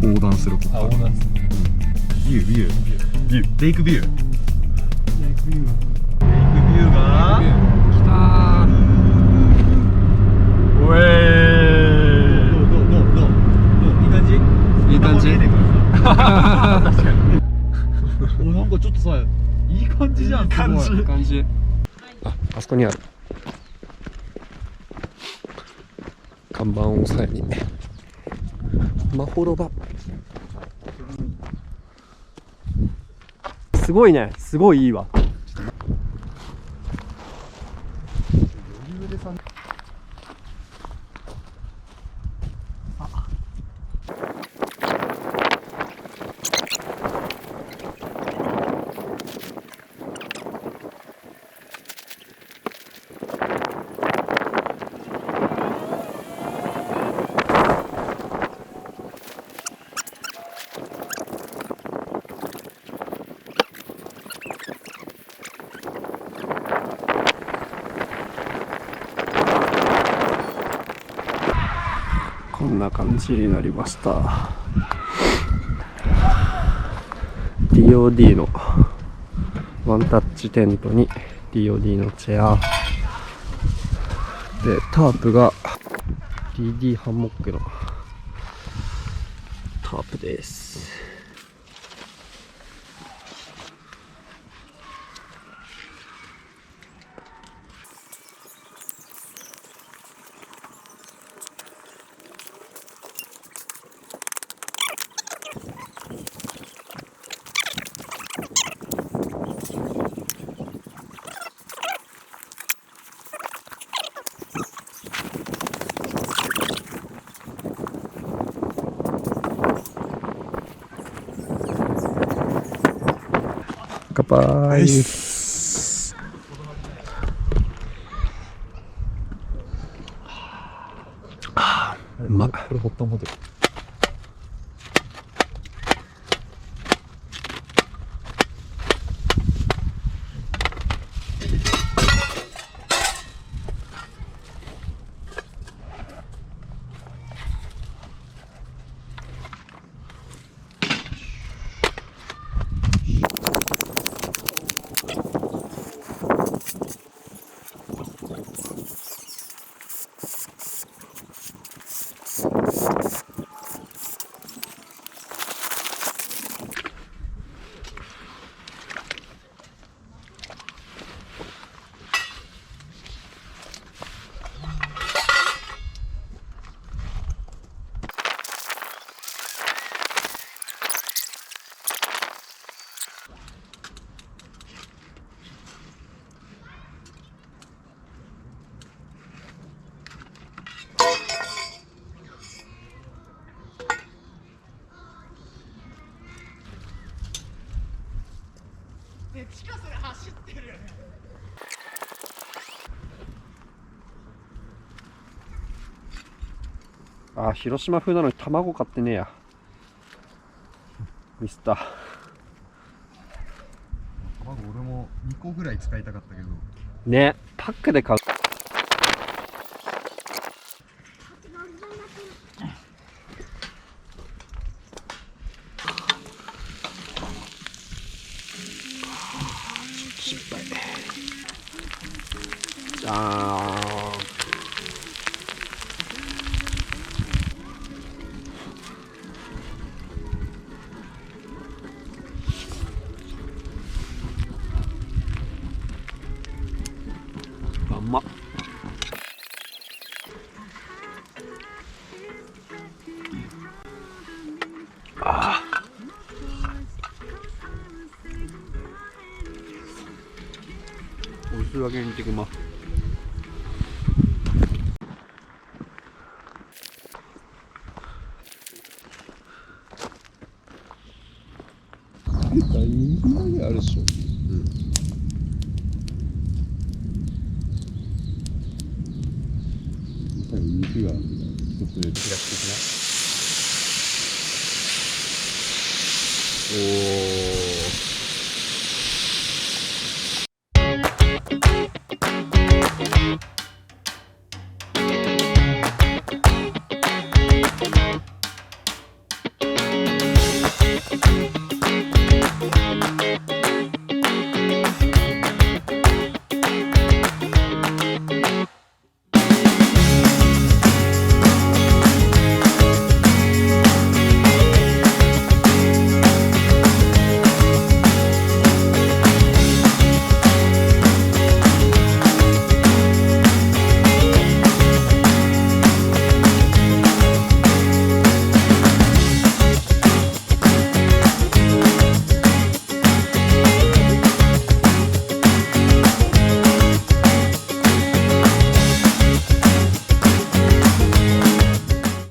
横断するここ。横断する。ビューレイクビュー。レイクビューが来たー。おえー。どういい感じ？いい感じ。確かに。お、なんかちょっとさ、いい感じじゃん。いい感じ。あそこにある。看板を押さえに。まほろば。すごいね、すごいいいわ。こんな感じになりました。DOD のワンタッチテントに DOD のチェアで、タープが DD ハンモックのタープです。乾杯。うまっ。これホットモデル。ね、地下それ走ってるよね。あ、広島風なのに卵買ってねえや。ミスった。卵俺も2個ぐらい使いたかったけどね、パックで買う。失敗。じゃーん。まっ。ああ。おいしいわけにいってきます。2分ぐらいあるでしょ。うん。多分肉が一つで開き的な。おお。